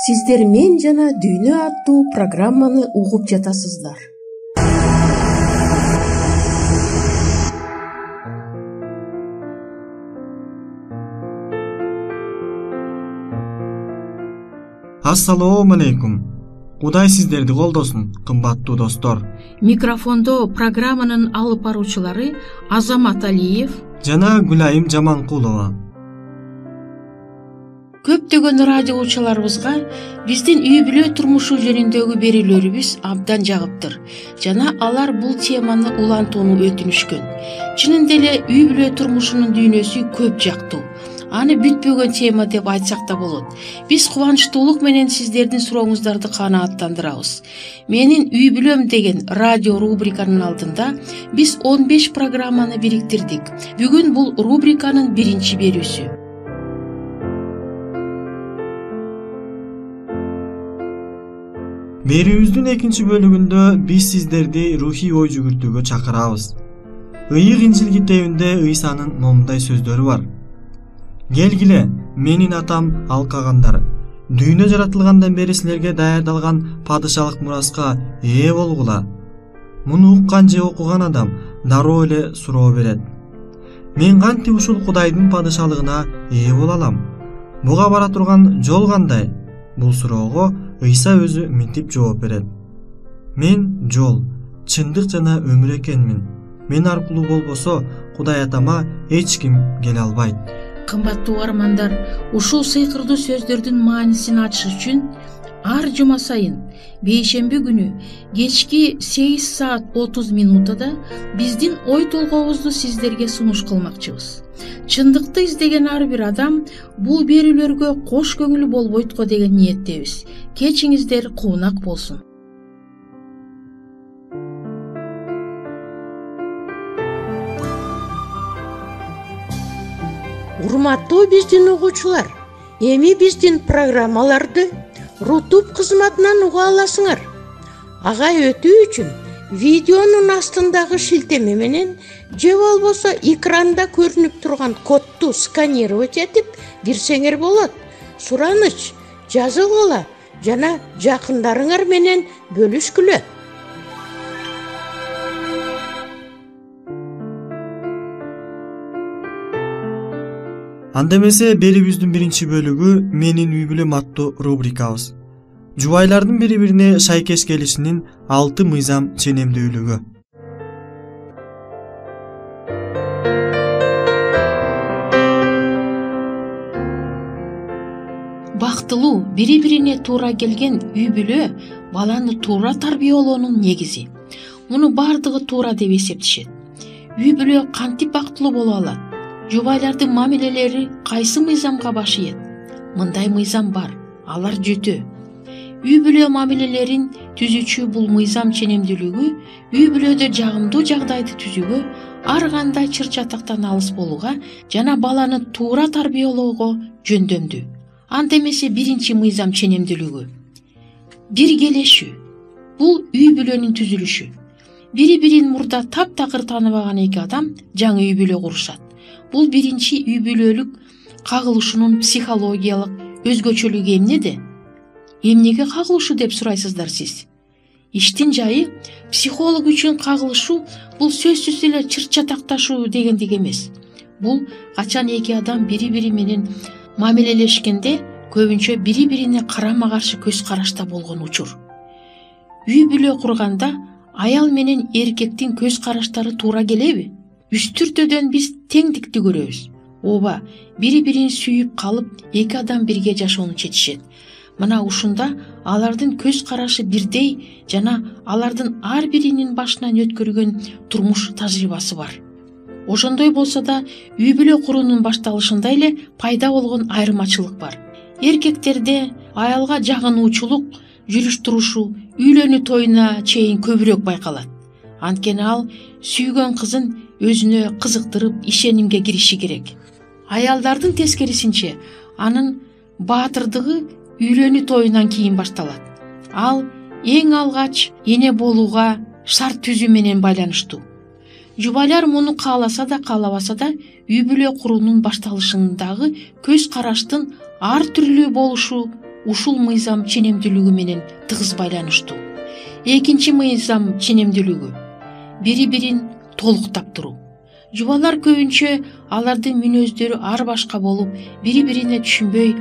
Сиздер Мен жана Дүйнө аттуу программаны угуп жатасыздар. Ассалому алейкум. Кудай сиздерди колдосун, кымбаттуу достор. Микрофондо программанын алып баруучулары Азамат Алиев жана Гүлайым Жаманкулова. Көптөгөн радиочуларыбызга биздин үй бүлө турмушу жөнүндөгү берүүлөрүбүз абдан жагыптыр жана алар бул теманы улантууну өтүнүшкөн. Чынында эле үй бүлө турмушунун дүйнөсү көп жактуу. Аны бүтпөгөн тема деп айтсак да болот. Биз кубанычтуулук менен сиздердин сурооңуздарды канааттандырабыз. Менин үй бүлөм деген радио рубриканын алдында биз 15 программаны бириктирдик. Бүгүн бул рубриканын биринчи берүүсү. Берүүбүздүн экинчи бөлүгүндө биз сиздерди рухий ой жүгүртүүгө чакырабыз. Ыйык Инжил китебинде Ыйсанын момундай сөздөрү бар. Келгиле, менин атам алкагандар. Дүйнө жаратылгандан бери силерге даярдалган падышалык мураска ээ болгула. Муну уккан же окуган адам дароо эле суроо берет. Мен кантип ушул Кудайдын падышалыгына ээ боло алам? Буга бара турган жол кандай? Бул суроого Ыйса өзү мынтип жооп берет. Мен жол, чындык жана өмүр экенмин. Мен аркылуу болбосо Кудай атама эч ким келе албайт. Кымбаттуу угармандар, ушул сыйкырдуу сөздөрдүн маанисин ачыш үчүн ар жума сайын бейшемби күнү кечки 8 саат 30 минутада биздин ой толгообузду сиздерге сунуш кылмакчыбыз. Чындыкты издеген ар бир адам бул берүүлөргө кош көңүл болбойт го деген ниеттебиз. Кечиңиздер куунак болсун. Урматтуу биздин угуучулар, эми биздин программаларды Рутуб кызматынан уга аласыңар. Ага өтүү үчүн видеонун астындагы шилтеме менен же болбосо экранда көрүнүп турган кодду сканировать этип кирсеңер болот. Сураныч, жазылгыла жана жакындарыңар менен бөлүшкүлө. Анда эмесе берүүбүздүн биринчи бөлүгү менин үй бүлөм аттуу рубрикабыз. Жубайлардын бири-бирине шайкеш келишинин 6 мыйзам ченемдүүлүгү. Бактылуу, бири-бирине туура келген үй бүлө баланы туура тарбиялоонун негизи. Муну бардыгы туура деп эсептешет. Үй бүлө кантип бактылуу боло алат? Жубайлардын мамилелери кайсы мыйзамга баш ийет? Мындай мыйзам бар, алар жөтө. Үй бүлө мамилелерин түзүүчү бул мыйзам ченемдүүлүгү үй бүлөдө жагымдуу жагдайды түзүүгө, ар кандай чыр-чатактан алыс болууга жана баланы туура тарбиялоого жөндөмдүү. Анда эмесе биринчи мыйзам ченемдүүлүгү. Биргелешүү. Бул үй бүлөнүн түзүлүшү. Бири-бирин мурда таптакыр тааныбаган эки адам жаңы үй бүлө курушат. Бул биринчи үй бүлөлүк кагылышуунун психологиялык өзгөчөлүгү эмнеде? Эмнеге кагылышуу деп сурайсыздар сиз? Иштин жайы психолог үчүн кагылышуу бул сөзсүз эле чыр-чатакташуу дегендик эмес. Бул качан эки адам бири-бири менен мамилелешкенде көбүнчө бири-бирине карама-каршы көз карашта болгон учур. Үй бүлө курганда аял менен эркектин көз караштары туура келеби? Үстүртөдөн биз теңдикти көрөбүз. Ооба, бири-бирин сүйүп калып, эки адам бирге жашоону чечишет. Мына ушунда алардын көз карашы бирдей жана алардын ар биринин башынан өткөргөн турмуш тажрыйбасы бар. Ошондой болсо да үй бүлө куруунун башталышында эле пайда болгон айырмачылык бар. Эркектерде аялга жагынуучулук, жүрүш-турушу үйлөнүү тоюна чейин көбүрөөк байкалат. Анткени ал сүйгөн кызын өзүнө кызыктырып, ишенимге кириши керек. Аялдардын тескерисинче, анын баатырдыгы үйлөнүү тоюнан кийин башталат. Ал эң алгач эне болууга шарт түзүү менен байланыштуу. Жубайлар муну кааласа да каалабаса да үй бүлө куруунун башталышындагы көз караштын ар түрлүү болушу ушул мыйзам ченемдүүлүгү менен тыгыз байланыштуу. Экинчи мыйзам ченемдүүлүгү бири бирин толуктап туруу. Жубалар көбүнчө алардын мүнөздөрү ар башка болуп, бири бирине түшүнбөй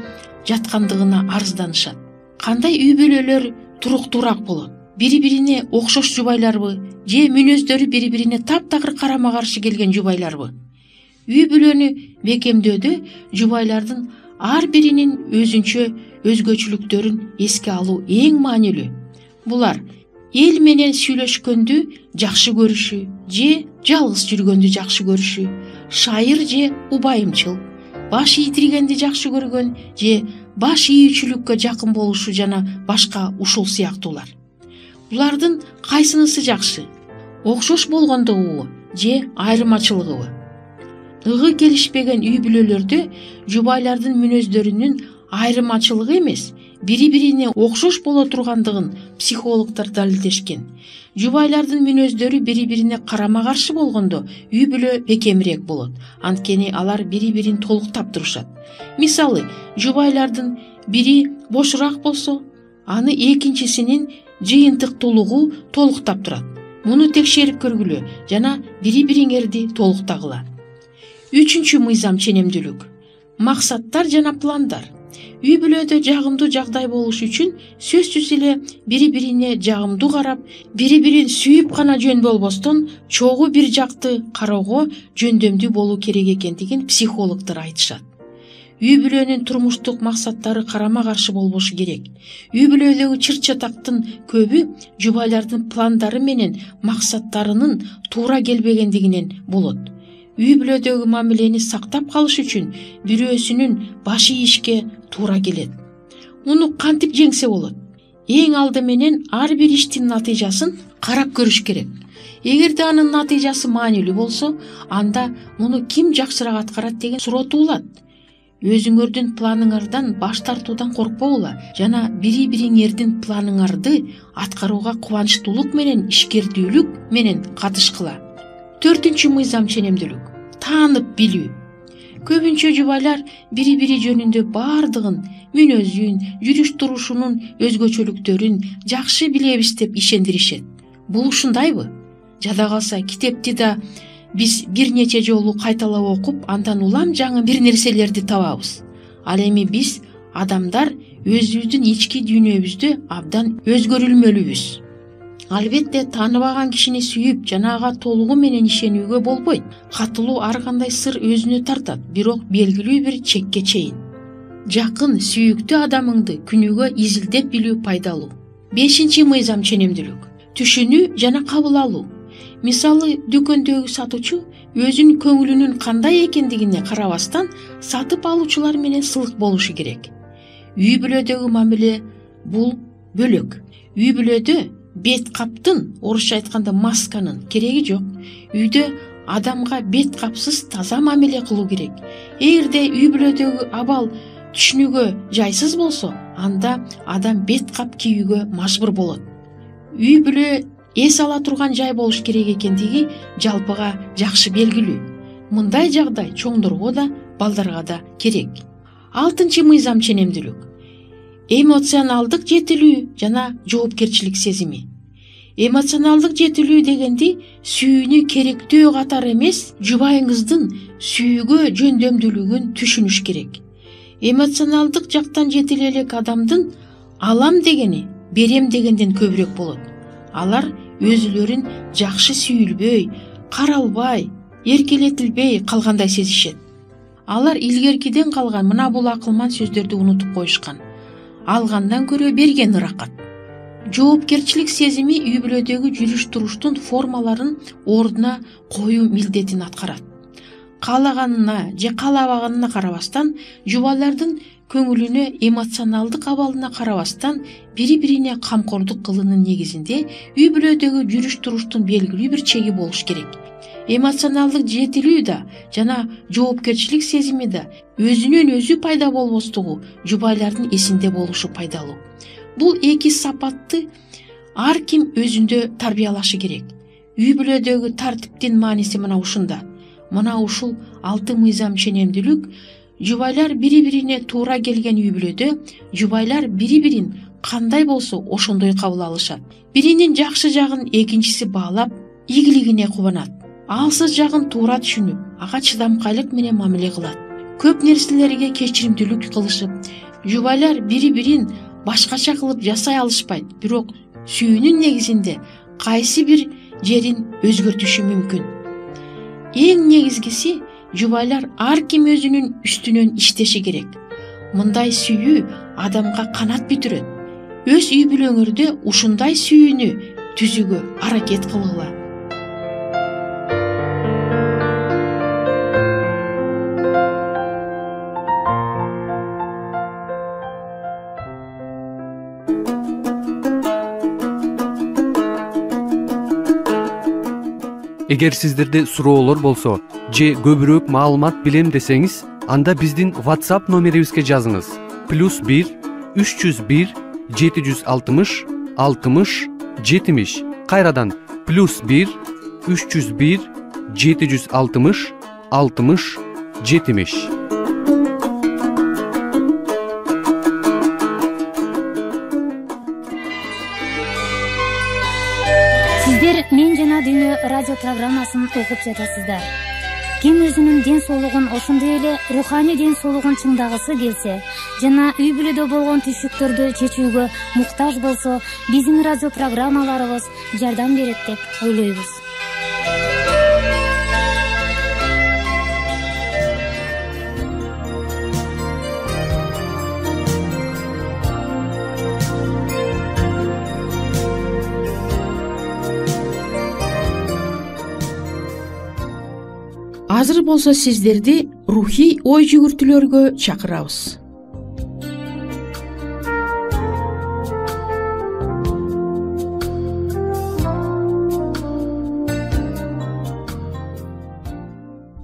жаткандыгына арызданышат. Кандай үй бүлөлөр туруктуураак болот? Бири бирине окшош жубайларбы же мүнөздөрү бири бирине таптакыр карама каршы келген жубайларбы? Үй бүлөнү бекемдөөдө жубайлардын ар биринин өзүнчө өзгөчөлүктөрүн эске алуу эң маанилүү. Булар эл менен сүйлөшкөндү жакшы көрүшү же жалгыз жүргөндү жакшы көрүшү, шайыр же убайымчыл, баш ийдиргенди жакшы көргөн же баш ийүүчүлүккө жакын болушу жана башка ушул сыяктуулар. Булардын кайсынысы жакшы? Окшош болгондугубу же айырмачылыгыбы? Ыгы келишпеген үй бүлөлөрдө жубайлардын мүнөздөрүнүн айырмачылыгы эмес, бири бирине окшош боло тургандыгын психологдор далилдешкен. Жубайлардын мүнөздөрү бири бирине карама каршы болгондо үй бүлө бекемирээк болот. Анткени алар бири бирин толуктап турушат. Мисалы, жубайлардын бири бошураак болсо, аны экинчисинин жыйынтыктуулугу толуктап турат. Муну текшерип көргүлө жана бири бириңерди толуктагыла. Үчүнчү мыйзам ченемдүүлүк. Максаттар жана пландар. Үй бүлөдө жагымдуу жагдай болуш үчүн сөзсүз эле бири бирине жагымдуу карап, бири бирин сүйүп гана жөн болбостон, чогуу бир жакты кароого жөндөмдүү болуу керек экендигин психологдор айтышат. Үй бүлөнүн турмуштук максаттары карама каршы болбошу керек. Үй бүлөдөгү чыр-чатактын көбү жубайлардын пландары менен максаттарынын туура келбегендигинен болот. Үй бүлөдөгү мамилени сактап калыш үчүн бирөөсүнүн баш ийишке туура келет. Муну кантип жеңсе болот? Эң алды менен ар бир иштин натыйжасын карап көрүш керек. Эгерде анын натыйжасы маанилүү болсо, анда муну ким жакшыраак аткарат деген суроо туулат. Өзүңөрдүн планыңардан баш тартуудан коркпогула жана бири бириңердин планыңарды аткарууга кубанычтуулук менен ишкердүүлүк менен катышкыла. Төртүнчү мыйзам ченемдүүлүк. Таанып билүү. Көбүнчө жубайлар бири бири жөнүндө бардыгын, мүнөзүн, жүрүш турушунун өзгөчөлүктөрүн жакшы билебиз деп ишендиришет. Бул ушундайбы? Жада калса китепти да биз бир нече жолу кайталап окуп, андан улам жаңы бир нерселерди табабыз. Ал эми биз адамдар өзүбүздүн ички дүйнөбүздө абдан өзгөрүлмөлүбүз. Албетте тааныбаган кишини сүйүп жана ага толугу менен ишенүүгө болбойт. Катылуу ар кандай сыр өзүнө тартат, бирок белгилүү бир чекке чейин. Жакын, сүйүктүү адамыңды күнүгө изилдеп билүү пайдалуу. Бешинчи мыйзам ченемдүүлүк. Түшүнүү жана кабыл алуу. Мисалы, дүкөндөгү сатуучу өзүнүн көңүлүнүн кандай экендигине карабастан сатып алуучулар менен сылык болушу керек. Үй бүлөдөгү мамиле бул бөлөк. Үй бүлөдө бет каптын, орусча айтканда масканын кереги жок. Үйдө адамга бет капсыз таза мамиле кылуу керек. Эгерде үй бүлөдөгү абал түшүнүүгө жайсыз болсо, анда адам бет кап кийүүгө мажбур болот. Үй бүлө эс ала турган жай болуш керек экендиги жалпыга жакшы белгилүү. Мындай жагдай чоңдорго да, балдарга да керек. Алтынчы мыйзам ченемдүүлүк. Эмоционалдык жетилүү жана жоопкерчилик сезими. Эмоционалдык жетилүү дегенди сүйүүнү керектөө катары эмес, жубайыңыздын сүйүүгө жөндөмдүүлүгүн түшүнүш керек. Эмоционалдык жактан жетиле элек адамдын алам дегени берем дегенден көбүрөөк болот. Алар өзүлөрүн жакшы сүйүлбөй, каралбай, эркелетилбей калгандай сезишет. Алар илгеркиден калган мына бул акылман сөздөрдү унутуп коюшкан. Алгандан көрө берген ыракат. Жоопкерчилик сезими үй бүлөдөгү жүрүш туруштун формаларын ордуна коюу милдетин аткарат. Каалаганына же каалабаганына карабастан, жубайлардын көңүлүнө, эмоционалдык абалына карабастан бири-бирине камкордук кылуунун негизинде үй бүлөдөгү жүрүш туруштун белгилүү бир чеги болуш керек. Эмоционалдык жетилүү да жана жоопкерчилик сезими да өзүнөн өзү пайда болбостугу жубайлардын эсинде болушу пайдалуу. Бул эки сапатты ар ким өзүндө тарбиялашы керек. Үй бүлөдөгү тартиптин мааниси мына ушунда. Мына ушул 6 мыйзам ченемдүүлүк жубайлар бири-бирине туура келген үй бүлөдө жубайлар бири-бирин кандай болсо ошондой кабыл алышат. Биринин жакшы жагын экинчиси баалап, ийгилигине кубанат. Алсыз жагын туура түшүнүп, ага чыдамкайлык менен мамиле кылат. Көп нерселерге кечиримдүүлүк кылышып, жубайлар бири-бирин башкача кылып жасай алышпайт, бирок сүйүүнүн негизинде кайсы бир жерин өзгөртүшү мүмкүн. Эң негизгиси жубайлар ар ким өзүнүн үстүнөн иштеши керек. Мындай сүйүү адамга канат бүтүрөт. Өз үй бүлөңөрдө ушундай сүйүүнү түзүүгө аракет кылгыла. Эгер сиздерде суроолор болсо же көбүрөөк маалымат билем десеңиз, анда биздин WhatsApp номерибизге жазыңыз. +1 301 760 60 70. Кайрадан +1 301 760 60 70. Сиздер Мен жана Дүйнө радио программасын угуп жатасыздар. Ким өзүнүн ден соолугун, ошондой эле руханий ден соолугун чыңдагысы келсе жана үй бүлөдө болгон түйшүктөрдү чечүүгө муктаж болсо, биздин радио программаларыбыз жардам берет деп ойлойбуз. Азыр болсо сиздерди рухий ой жүгүртүүлөргө чакырабыз.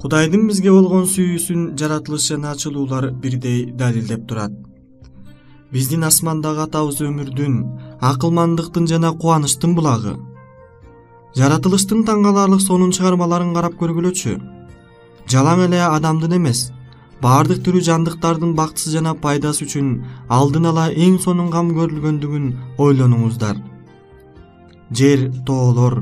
Кудайдын бизге болгон сүйүүсүн жаратылыш жана ачылуулар бирдей далилдеп турат. Биздин асмандагы атабыз өмүрдүн, акылмандыктын жана кубанычтын булагы. Жаратылыштын таңгаларлык сонун чыгармаларын карап көргүлөчү. Жалаң эле адамдын эмес, баардык түрү жандыктардын бактысы жана пайдасы үчүн алдын ала эң сонун кам көрүлгөндүгүн ойлонуңуздар. Жер, тоолор,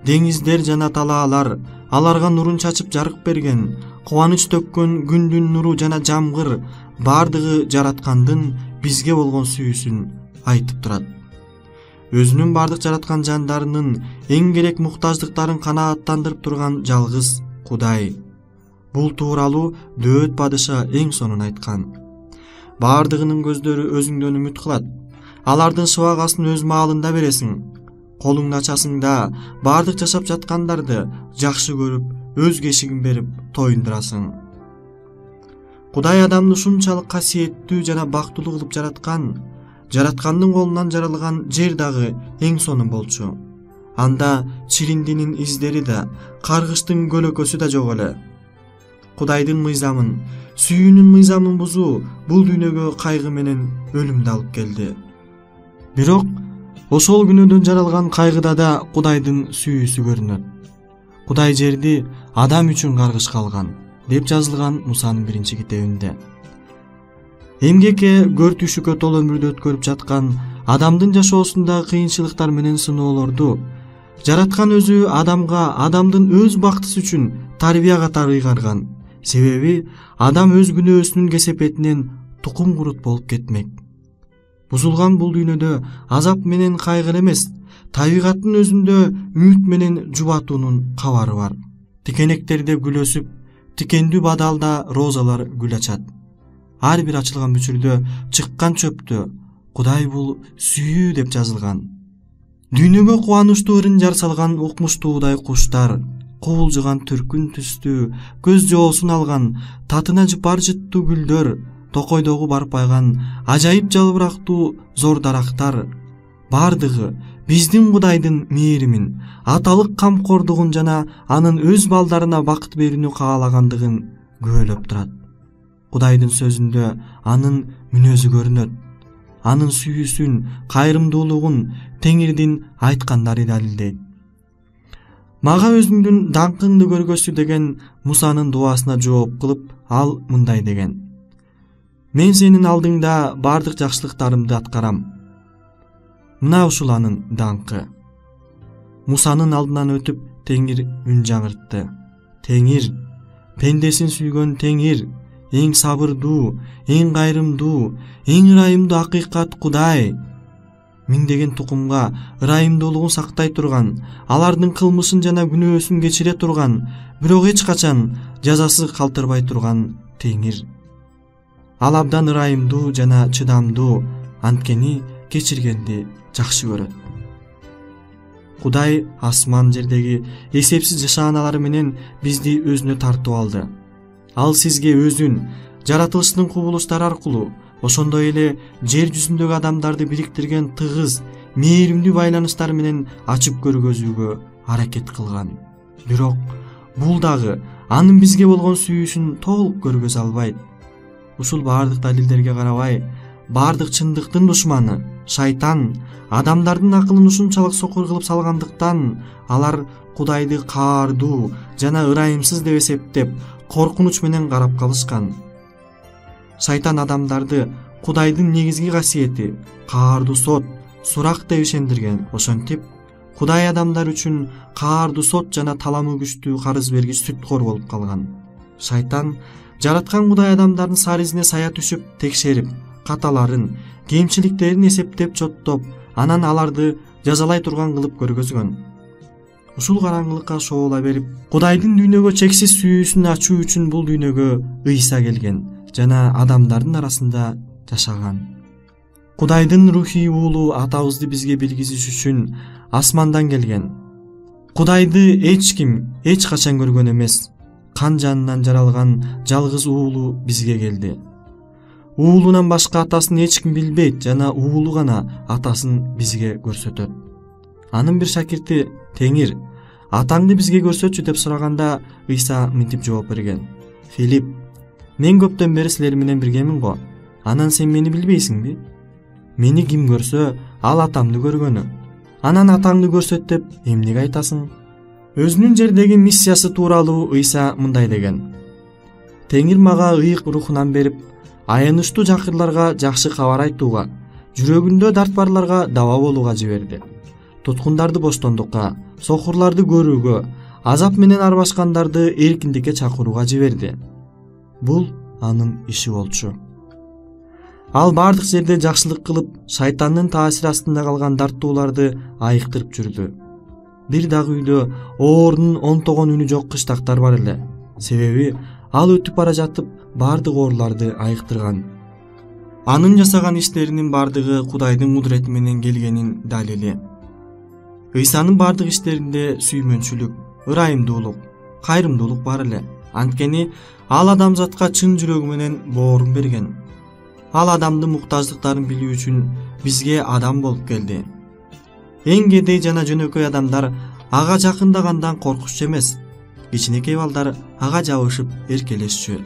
деңиздер жана талаалар аларга нурун чачып жарык берген, кубаныч төккөн күндүн нуру жана жамгыр баардыгы жараткандын бизге болгон сүйүүсүн айтып турат. Өзүнүн баардык жараткан жандарынын эң керек муктаждыктарын канааттандырып турган жалгыз Кудай. Бул тууралуу Дөөт падыша эң сонун айткан. Баардыгынын көздөрү өзүңдөн үмүт кылат. Алардын шыбагасын өз маалында бересиң. Колуңду ачасың да баардык жашап жаткандарды жакшы көрүп, өз кешигин берип тоюндурасың. Кудай адамды ушунчалык касиеттүү жана бактылуу кылып жараткан. Жараткандын колунан жаралган жер дагы эң сонун болчу. Анда чириндинин издери да, каргыштын көлөкөсү да жок эле. Кудайдын мыйзамын, сүйүүнүн мыйзамын бузуу бул дүйнөгө кайгы менен өлүмдү алып келди. Бирок ошол күнөөдөн жаралган кайгыда да Кудайдын сүйүүсү көрүнөт. Кудай жерди адам үчүн каргышка алган, деп жазылган Мусанын 1-китебинде. Эмгекке, көр түшүккө толо өмүрдү өткөрүп жаткан адамдын жашоосундагы кыйынчылыктар менен сыноолорду жараткан өзү адамга адамдын өз бактысы үчүн тарбия катары ыйгарган. Себеби адам өз күнөөсүнүн кесепетинен тукум курут болуп кетмек. Бузулган бул дүйнөдө азап менен кайгы эмес, табигаттын өзүндө үмүт менен жубатуунун кабары бар. Тикенектерде гүл өсүп, тикендүү бадалда розалар гүл ачат. Ар бир ачылган бүчүрдө чыккан чөптө Кудай бул сүйүү деп жазылган. Дүйнөгө кубанычтуу ырын жар салган укмуштуудай куштар, кубулжуган түркүн түстүү, көз жоосун алган, татына жыпар жыттуу гүлдөр, токойдогу барпайган, ажайып жалбырактуу зор дарактар, бардыгы биздин Кудайдын мээримин, аталык камкордугун жана анын өз балдарына бакыт берүүнү каалагандыгын күбөлөп турат. Кудайдын сөзүндө анын мүнөзү көрүнөт. Анын сүйүүсүн, кайрымдуулугун Теңирдин айткандары далилдейт. Мага өзүңдүн даңкыңды көргөзсү деген Мусанын дуасына жооп кылып, ал мындай деген: Мен сенин алдыңда бардык жакшылыктарымды аткарам. Мына ушул анын даңкы. Мусанын алдынан өтүп Теңир үн жаңыртты. Теңир, пендесин сүйгөн Теңир, эң сабырдуу, эң кайрымдуу, эң ырайымдуу акыйкат Кудай. Миңдеген тукумга ырайымдуулугун сактай турган, алардын кылмышын жана күнөөсүн кечире турган, бирок эч качан жазасы калтырбай турган Теңир. Ал абдан ырайымдуу жана чыдамдуу, анткени кечиргенди жакшы көрөт. Кудай асман жердеги эсепсиз жашааналары менен бизди өзүнө тартып алды. Ал сизге өзүн жаратылыштын кубулуштары аркылуу, ошондой эле жер жүзүндөгү адамдарды бириктирген тыгыз, мээримдүү байланыштар менен ачып көргөзүүгө аракет кылган. Бирок бул дагы анын бизге болгон сүйүүсүн толук көргөзө албайт. Ушул бардык далилдерге карабай, бардык чындыктын душманы шайтан адамдардын акылын ушунчалык сокур кылып салгандыктан алар Кудайды каардуу жана ырайымсыз деп эсептеп, коркунуч менен карап калышкан. Шайтан адамдарды Кудайдын негизги касиети каардуу сот, сурак деп ишендирген. Ошентип Кудай адамдар үчүн каардуу сот жана таламы күчтүү карыз бергич сүткор болуп калган. Шайтан жараткан Кудай адамдардын саризине сая түшүп, текшерип, каталарын, кемчиликтерин эсептеп, чоттоп, анан аларды жазалай турган кылып көргөзгөн. Ушул караңгылыкка шоола берип, Кудайдын дүйнөгө чексиз сүйүүсүн ачуу үчүн бул дүйнөгө Ыйса келген жана адамдардын арасында жашаган. Кудайдын рухий уулу атабызды бизге билгизиш үчүн асмандан келген. Кудайды эч ким эч качан көргөн эмес. Кан жанынан жаралган жалгыз уулу бизге келди. Уулунан башка атасын эч ким билбейт жана уулу гана атасын бизге көрсөтөт. Анын бир шакирти Теңир, атаңды бизге көрсөтчү деп сураганда Ыйса мынтип жооп берген. Филипп, мен көптөн бери силер менен биргемин го. Анан сен мени билбейсиңби? Мени ким көрсө, ал атамды көргөнү. Анан атаңды көрсөт деп эмнеге айтасың? Өзүнүн жердеги миссиясы тууралуу Ыйса мындай деген. Теңир мага ыйык рухунан берип, аянычтуу жакырларга жакшы кабар айтууга, жүрөгүндө дарт барларга даба болууга жиберди. Туткундарды боштондукка, сокурларды көрүүгө, азап менен арбашкандарды эркиндикке чакырууга жиберди. Бул анын иши болчу. Ал бардык жерде жакшылык кылып, шайтандын таасири астында калган дарттууларды айыктырып жүрдү. Бир дагы үйдө оорунун онтогон үнү жок кыштактар бар эле. Себеби ал өтүп бара жатып бардык ооруларды айыктырган. Анын жасаган иштеринин бардыгы Кудайдын кудурети менен келгенин далили. Ыйсанын бардык иштеринде сүймөнчүлүк, ырайымдуулук, кайрымдуулук бар эле. Анткени ал адамзатка чын жүрөгү менен боорун берген. Ал адамдын муктаждыктарын билүү үчүн бизге адам болуп келди. Эң кедей жана жөнөкөй адамдар ага жакындагандан коркушчу эмес. Кичинекей балдар ага жабышып эркелешчү.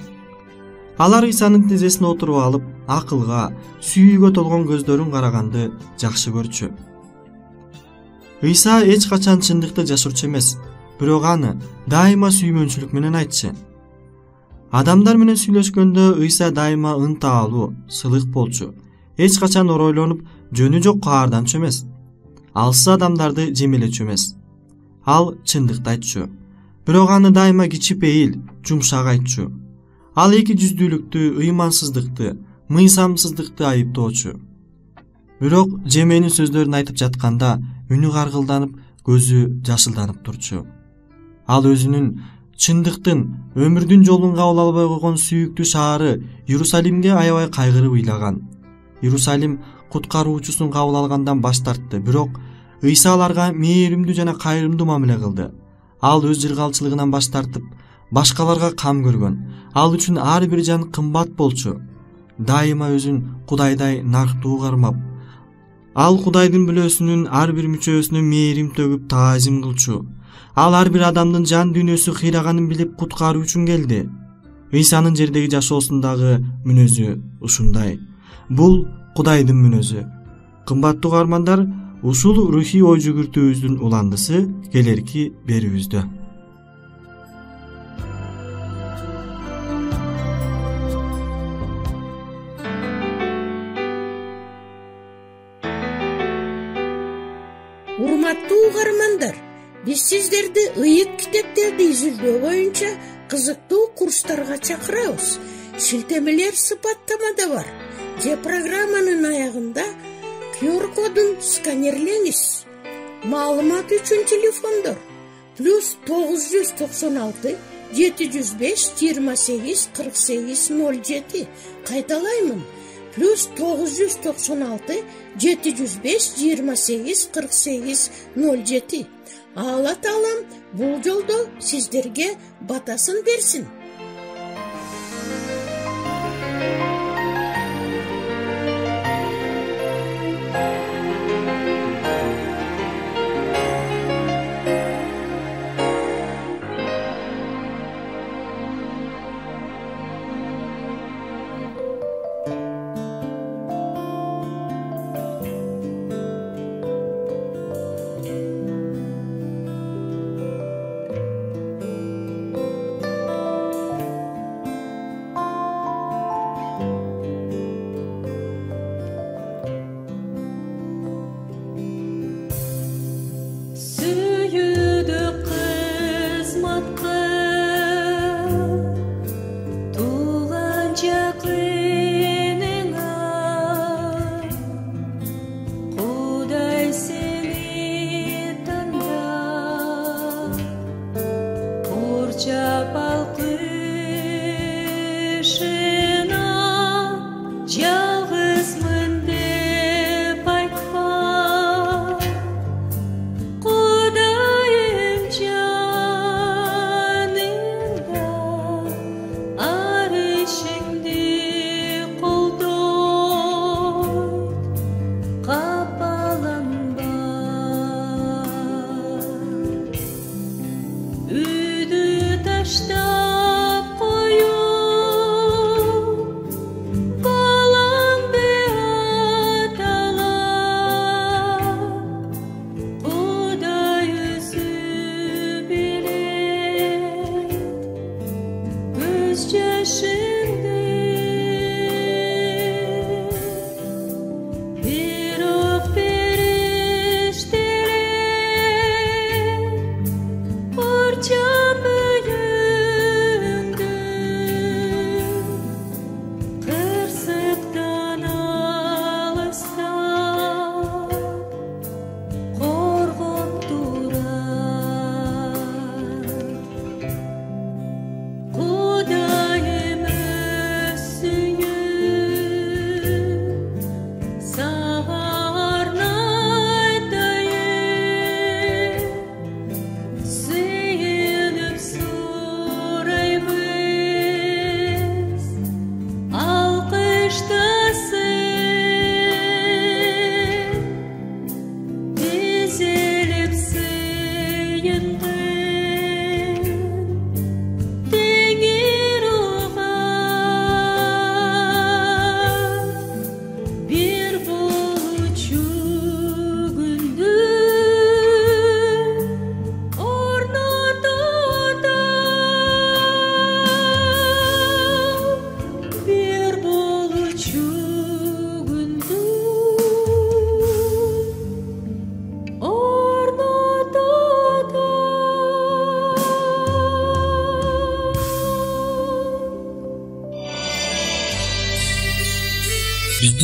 Алар Ыйсанын тизесине отуруп алып, акылга, сүйүүгө толгон көздөрүн караганды жакшы көрчү. Ыйса эч качан чындыкты жашырчу эмес, бирок аны дайыма сүймөнчүлүк менен айтчы. Адамдар менен сүйлөшкөндө Ыйса дайыма ынтаалуу, сылык болчу. Эч качан оройлонуп, жөнү жок каарданчу эмес. Алсыз адамдарды жемелечү эмес. Ал чындыкты айтчу. Бирок аны дайыма кичипейил, жумшак айтчу. Ал эки жүздүүлүктү, ыймансыздыкты, мыйзамсыздыкты айыптоочу. Бирок жеменин сөздөрүн айтып жатканда үнү каргылданып, көзү жашылданып турчу. Ал өзүнүн чындыктын, өмүрдүн жолун кабыл албай койгон сүйүктүү шаары Иерусалимге аябай кайгырып ыйлаган. Иерусалим куткаруучусун кабыл алгандан баш тартты, бирок Ыйса аларга мээримдүү жана кайрымдуу мамиле кылды. Ал өз жыргалчылыгынан баш тартып, башкаларга кам көргөн. Ал үчүн ар бир жан кымбат болчу. Дайыма өзүн Кудайдай нарктуу кармап, ал Кудайдын бүлөсүнүн ар бир мүчөсүнө мээрим төгүп таазим кылчу. Ал ар бир адамдын жан дүйнөсү кыйраганын билип куткаруу үчүн келди. Ыйсанын жердеги жашоосундагы мүнөзү ушундай. Бул Кудайдын мүнөзү. Кымбаттуу угармандар, ушул рухий ой жүгүртүүбүздүн уландысы келерки берүүбүздө. сиздерди ыйык китептерди изилдөө боюнча кызыктуу курстарга чакырабыз. Шилтемелер сыпаттамада бар. Же программанын аягында QR кодун сканерлеңиз. Маалымат үчүн телефондор +996 705 28 48 07. Кайталаймын. +996 705 28 48 07. Алла Таалам бул жолдо сиздерге батасын берсин.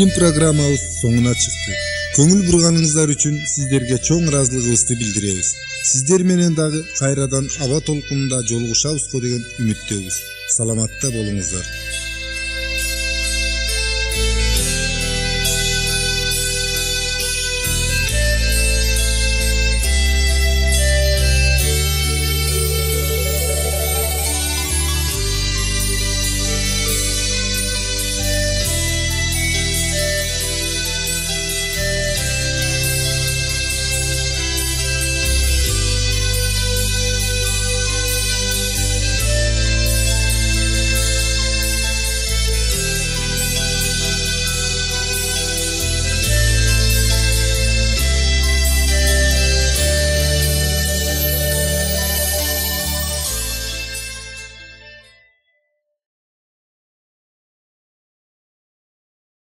Биздин программабыз соңуна чыкты. Көңүл бурганыңыздар үчүн сиздерге чоң ыраазылыгыбызды билдиребиз. Сиздер менен дагы кайрадан аба толкунунда жолугушабызго деген үмүттөбүз. Саламатта болуңуздар.